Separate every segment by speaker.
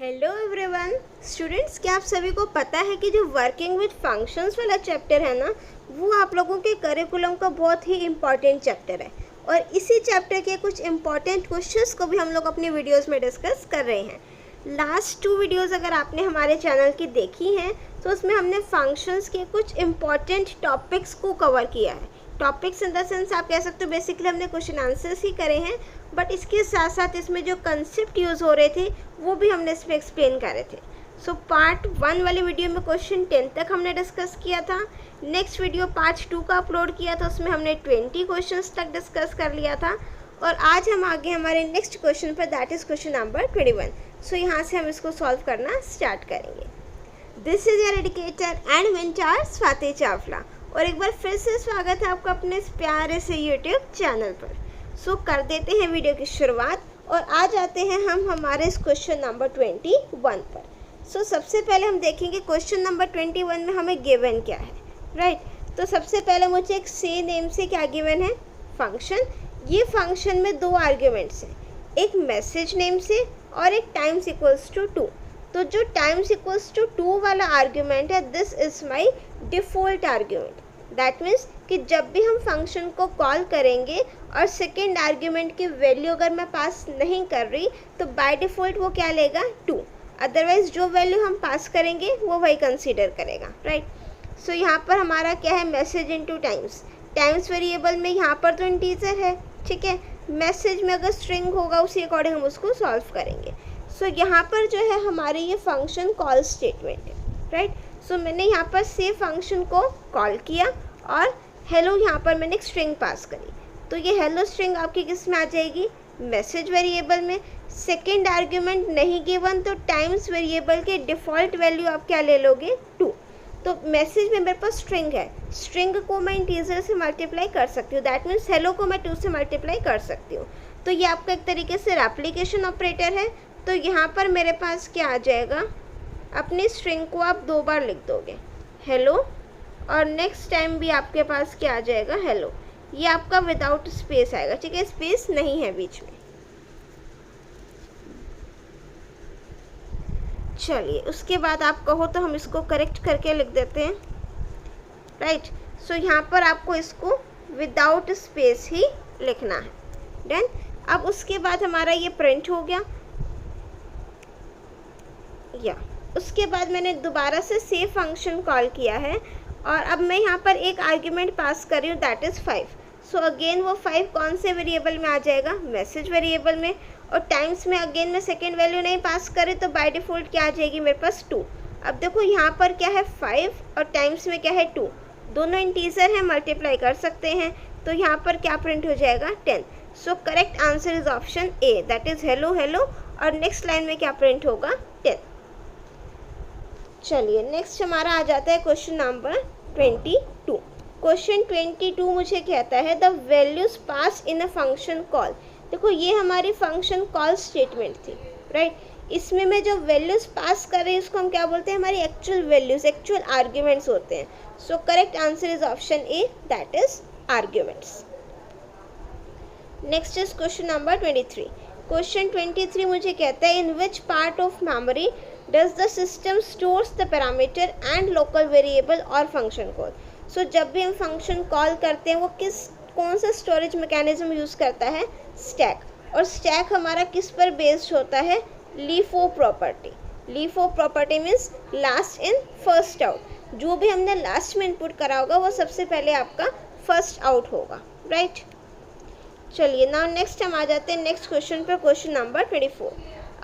Speaker 1: Hello everyone students, क्या आप सभी को पता है कि जो वर्किंग विद फंक्शंस वाला चैप्टर है ना, वो आप लोगों के करिकुलम का बहुत ही इम्पॉर्टेंट चैप्टर है। और इसी चैप्टर के कुछ इम्पॉर्टेंट क्वेश्चंस को भी हम लोग अपनी वीडियोस में डिस्कस कर रहे हैं। लास्ट 2 वीडियोस अगर आपने हमारे चैनल की देखी हैं तो उसमें हमने फंक्शंस के कुछ इम्पॉर्टेंट टॉपिक्स को कवर किया है। टॉपिक्स इन द सेंस आप कह सकते हो बेसिकली हमने क्वेश्चन आंसर्स ही करे हैं, बट इसके साथ साथ इसमें जो कंसेप्ट यूज़ हो रहे थे वो भी हमने इसमें एक्सप्लेन करे थे। सो पार्ट 1 वाली वीडियो में क्वेश्चन 10 तक हमने डिस्कस किया था। नेक्स्ट वीडियो पार्ट 2 का अपलोड किया था, उसमें हमने 20 क्वेश्चंस तक डिस्कस कर लिया था। और आज हम आगे हमारे नेक्स्ट क्वेश्चन पर, दैट इज़ क्वेश्चन नंबर 21। सो यहाँ से हम इसको सॉल्व करना स्टार्ट करेंगे। This is your educator and mentor Swati Chawla, और एक बार फिर से स्वागत है आपका अपने इस प्यारे से यूट्यूब चैनल पर। सो कर देते हैं वीडियो की शुरुआत और आ जाते हैं हम हमारे इस क्वेश्चन नंबर 21 पर। सो सबसे पहले हम देखेंगे क्वेश्चन नंबर 21 में हमें गिवन क्या है, राइट। तो सबसे पहले मुझे एक से नेम से क्या गिवन है, फंक्शन। ये फंक्शन में 2 आर्ग्यूमेंट्स हैं, एक मैसेज नेम से और एक टाइम्स इक्वल्स टू 2। तो जो टाइम्स इक्वल्स टू 2 वाला आर्ग्यूमेंट है, this is my default argument. That means कि जब भी हम फंक्शन को कॉल करेंगे और सेकेंड आर्ग्यूमेंट की वैल्यू अगर मैं पास नहीं कर रही तो बाय डिफ़ॉल्ट वो क्या लेगा, 2। अदरवाइज जो वैल्यू हम पास करेंगे वो वही कंसीडर करेगा, राइट। सो यहाँ पर हमारा क्या है, message into times. Times variable में यहाँ पर तो इंटीजर है, ठीक है। मैसेज में अगर स्ट्रिंग होगा उसी अकॉर्डिंग हम उसको सॉल्व करेंगे। सो यहाँ पर जो है हमारी ये फंक्शन कॉल स्टेटमेंट है, राइट। सो मैंने यहाँ पर से फंक्शन को कॉल किया और हेलो यहाँ पर मैंने एक स्ट्रिंग पास करी। तो ये हेलो स्ट्रिंग आपकी किस में आ जाएगी, मैसेज वेरिएबल में। सेकेंड आर्ग्यूमेंट नहीं गिवन तो टाइम्स वेरिएबल के डिफ़ॉल्ट वैल्यू आप क्या ले लोगे, 2। तो मैसेज में मेरे पास स्ट्रिंग है, स्ट्रिंग को मैं इंटीजर से मल्टीप्लाई कर सकती हूँ। दैट मीन्स हेलो को मैं 2 से मल्टीप्लाई कर सकती हूँ। तो ये आपका एक तरीके से रेप्लिकेशन ऑपरेटर है। तो यहाँ पर मेरे पास क्या आ जाएगा, अपनी स्ट्रिंग को आप 2 बार लिख दोगे हेलो, और नेक्स्ट टाइम भी आपके पास क्या आ जाएगा, हेलो। ये आपका विदाउट स्पेस आएगा, ठीक है, स्पेस नहीं है बीच में। चलिए उसके बाद आप कहो तो हम इसको करेक्ट करके लिख देते हैं, राइट। सो यहाँ पर आपको इसको विदाउट स्पेस ही लिखना है, डन। अब उसके बाद हमारा ये प्रिंट हो गया, या उसके बाद मैंने दोबारा से फंक्शन कॉल किया है और अब मैं यहाँ पर एक आर्ग्यूमेंट पास कर रही हूँ, दैट इज़ 5। सो अगेन वो 5 कौन से वेरिएबल में आ जाएगा, मैसेज वेरिएबल में। और टाइम्स में अगेन मैं सेकेंड वैल्यू नहीं पास करे तो बाय डिफ़ॉल्ट क्या आ जाएगी मेरे पास, 2। अब देखो यहाँ पर क्या है 5 और टाइम्स में क्या है 2, दोनों इंटीजर हैं, मल्टीप्लाई कर सकते हैं। तो यहाँ पर क्या प्रिंट हो जाएगा, 10। सो correct answer is option A, that is hello hello. और नेक्स्ट लाइन में क्या प्रिंट होगा, 10। चलिए नेक्स्ट हमारा आ जाता है क्वेश्चन नंबर 22। क्वेश्चन 22 मुझे कहता है the values pass in a function call. देखो ये हमारी फंक्शन कॉल स्टेटमेंट थी, राइट। इसमें मैं जो वैल्यूज पास कर रही हूँ उसको हम क्या बोलते हैं, हमारी एक्चुअल वैल्यूज, एक्चुअल आर्ग्यूमेंट्स होते हैं। So correct answer is option A, that is arguments. Next is question number 23। Question 23 मुझे कहता है in which part of memory does the system stores the parameter and local variable और function call। सो जब भी हम function call करते हैं वो कौन सा स्टोरेज मैकेनिज्म यूज़ करता है, स्टैक। और स्टैक हमारा किस पर बेस्ड होता है, LIFO property. LIFO property means last in first out. जो भी हमने लास्ट में इनपुट करा होगा वो सबसे पहले आपका फर्स्ट आउट होगा, राइट। चलिए नाउ नेक्स्ट हम आ जाते हैं नेक्स्ट क्वेश्चन पर, क्वेश्चन नंबर 24।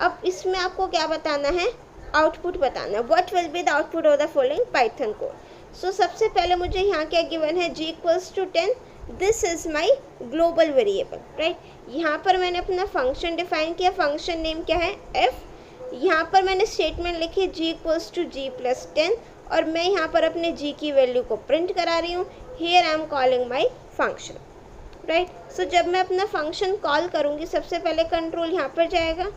Speaker 1: अब इसमें आपको क्या बताना है, आउटपुट बताना है। What will be the output of the following Python code. So सबसे पहले मुझे यहाँ क्या गिवन है, g equals to 10। This is my global variable, right. यहाँ पर मैंने अपना फंक्शन डिफाइन किया, फंक्शन नेम क्या है, f। यहाँ पर मैंने स्टेटमेंट लिखी g equals to g plus 10 और मैं यहाँ पर अपने g की वैल्यू को प्रिंट करा रही हूँ। Here I am calling my function, right. So जब मैं अपना फंक्शन कॉल करूँगी सबसे पहले कंट्रोल यहाँ पर जाएगा।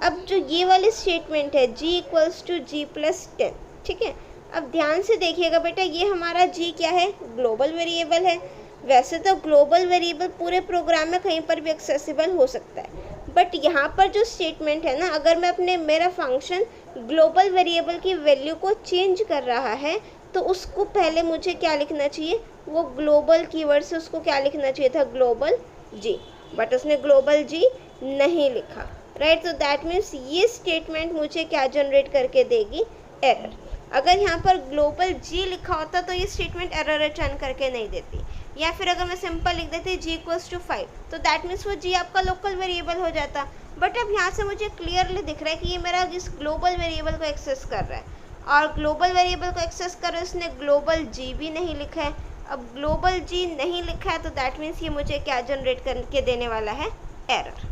Speaker 1: अब जो ये वाली स्टेटमेंट है g equals to g plus 10, ठीक है। अब ध्यान से देखिएगा बेटा, ये हमारा g क्या है, ग्लोबल वेरिएबल है। वैसे तो ग्लोबल वेरिएबल पूरे प्रोग्राम में कहीं पर भी एक्सेसिबल हो सकता है, बट यहाँ पर जो स्टेटमेंट है ना, अगर मैं अपने मेरा फंक्शन ग्लोबल वेरिएबल की वैल्यू को चेंज कर रहा है तो उसको पहले मुझे क्या लिखना चाहिए, वो ग्लोबल कीवर्ड से उसको क्या लिखना चाहिए था, ग्लोबल जी, बट उसने ग्लोबल जी नहीं लिखा, राइट। तो दैट मीन्स ये स्टेटमेंट मुझे क्या जनरेट करके देगी, एरर। अगर यहाँ पर ग्लोबल जी लिखा होता तो ये स्टेटमेंट एरर रिटर्न करके नहीं देती, या फिर अगर मैं सिंपल लिख देती g = 5 तो दैट मीन्स वो g आपका लोकल वेरिएबल हो जाता। बट अब यहाँ से मुझे क्लियरली दिख रहा है कि ये मेरा इस ग्लोबल वेरिएबल को एक्सेस कर रहा है, और ग्लोबल वेरिएबल को एक्सेस कर रहा है, उसने ग्लोबल जी भी नहीं लिखा है। अब ग्लोबल जी नहीं लिखा है तो दैट मीन्स ये मुझे क्या जनरेट करके देने वाला है, error.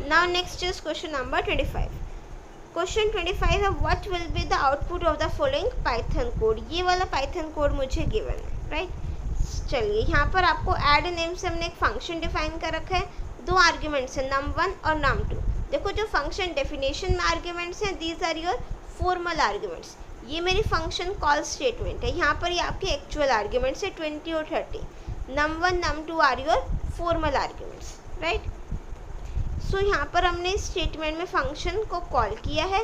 Speaker 1: Now next is question number 25। Question 25 है what will be the output of the following Python code. ये वाला पाइथन कोड मुझे गिवन है, राइट। चलिए यहाँ पर आपको ऐड नेम से हमने एक फंक्शन डिफाइन कर रखा है, दो आर्ग्यूमेंट्स हैं num1 और num2। देखो जो फंक्शन डेफिनेशन में आर्ग्यूमेंट्स हैं these are your formal arguments. ये मेरी फंक्शन कॉल स्टेटमेंट है, यहाँ पर ये आपके एक्चुअल आर्ग्यूमेंट्स है 20 और 30। num1 num2 are your formal arguments, right. So यहाँ पर हमने स्टेटमेंट में फंक्शन को कॉल किया है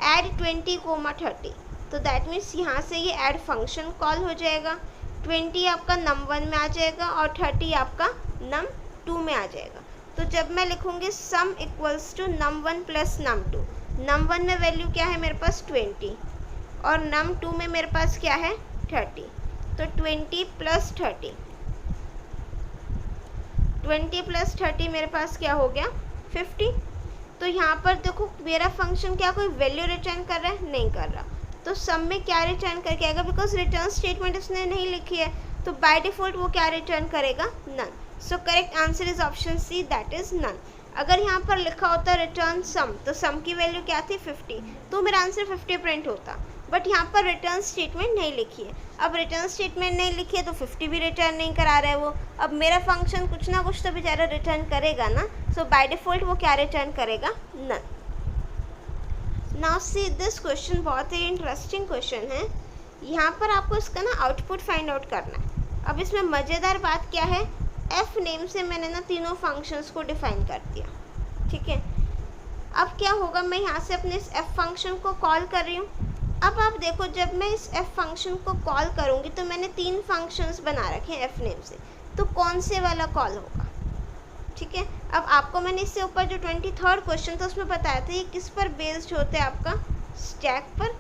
Speaker 1: ऐड 20, 30, तो दैट मीन्स यहाँ से ये ऐड फंक्शन कॉल हो जाएगा। 20 आपका num1 में आ जाएगा और 30 आपका num2 में आ जाएगा। तो जब मैं लिखूँगी सम equals to num1 plus num2, num1 में वैल्यू क्या है मेरे पास 20 और num2 में मेरे पास क्या है 30, तो 20 प्लस 30, 20 प्लस 30 मेरे पास क्या हो गया 50। तो यहाँ पर देखो मेरा फंक्शन क्या कोई वैल्यू रिटर्न कर रहा है, नहीं कर रहा, तो सम में क्या रिटर्न करके आएगा, बिकॉज रिटर्न स्टेटमेंट इसने नहीं लिखी है, तो बाय डिफॉल्ट वो क्या रिटर्न करेगा, none. So correct answer is option C, that is none. अगर यहाँ पर लिखा होता रिटर्न सम, तो सम की वैल्यू क्या थी 50, तो मेरा आंसर 50 प्रिंट होता, बट यहाँ पर रिटर्न स्टेटमेंट नहीं लिखी है। अब रिटर्न स्टेटमेंट नहीं लिखी है तो 50 भी रिटर्न नहीं करा रहा है वो। अब मेरा फंक्शन कुछ ना कुछ तो बेचारा रिटर्न करेगा ना, सो बाय डिफॉल्ट वो क्या रिटर्न करेगा, none. Now see this question, बहुत ही इंटरेस्टिंग क्वेश्चन है। यहाँ पर आपको इसका ना आउटपुट फाइंड आउट करना है। अब इसमें मज़ेदार बात क्या है, एफ नेम से मैंने ना तीनों फंक्शंस को डिफाइन कर दिया, ठीक है। अब क्या होगा, मैं यहाँ से अपने इस एफ फंक्शन को कॉल कर रही हूँ। अब आप देखो जब मैं इस एफ फंक्शन को कॉल करूँगी तो मैंने 3 फंक्शंस बना रखे हैं एफ नेम से, तो कौन से वाला कॉल होगा, ठीक है। अब आपको मैंने इससे ऊपर जो 23rd क्वेश्चन था उसमें बताया था ये किस पर बेस्ड होता है, आपका स्टैक पर,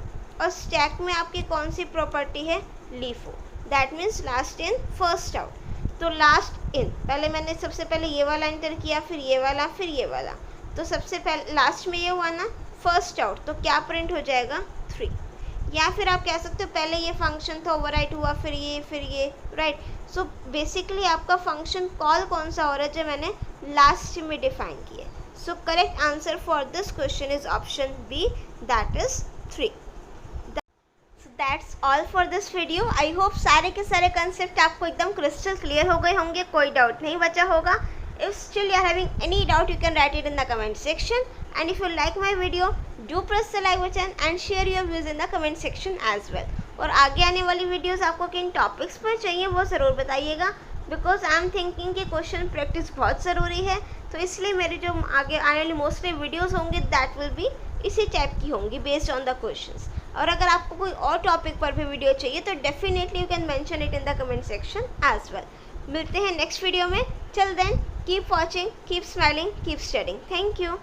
Speaker 1: और स्टैक में आपकी कौन सी प्रॉपर्टी है, LIFO, that means last in first out. तो लास्ट इन, पहले मैंने सबसे पहले ये वाला एंटर किया, फिर ये वाला, फिर ये वाला, तो सबसे पहले लास्ट में ये हुआ ना फर्स्ट आउट, तो क्या प्रिंट हो जाएगा 3। या फिर आप कह सकते हो पहले ये फंक्शन था ओवरराइट हुआ, फिर ये, राइट। सो बेसिकली आपका फंक्शन कॉल कौन सा हो रहा है जो मैंने लास्ट में डिफाइन किया। So correct answer for this question is option B, that is 3। That's all for this video. I hope सारे के सारे कंसेप्ट आपको एकदम क्रिस्टल क्लियर हो गए होंगे, कोई डाउट नहीं बचा होगा। If still you are having any doubt, you can write it in the comment section. And if you like my video, do press the like button and share your views in the comment section as well. और आगे आने वाली videos आपको किन topics पर चाहिए वो ज़रूर बताइएगा, बिकॉज आई एम थिंकिंग कि क्वेश्चन प्रैक्टिस बहुत ज़रूरी है, तो इसलिए मेरी जो आगे आने वाली मोस्टली वीडियोस होंगी दैट विल बी इसी टाइप की होंगी बेस्ड ऑन द क्वेश्चंस। और अगर आपको कोई और टॉपिक पर भी वीडियो चाहिए तो definitely you can mention it in the comment section as well. मिलते हैं नेक्स्ट वीडियो में, till then keep watching, keep smiling, keep studying. Thank you.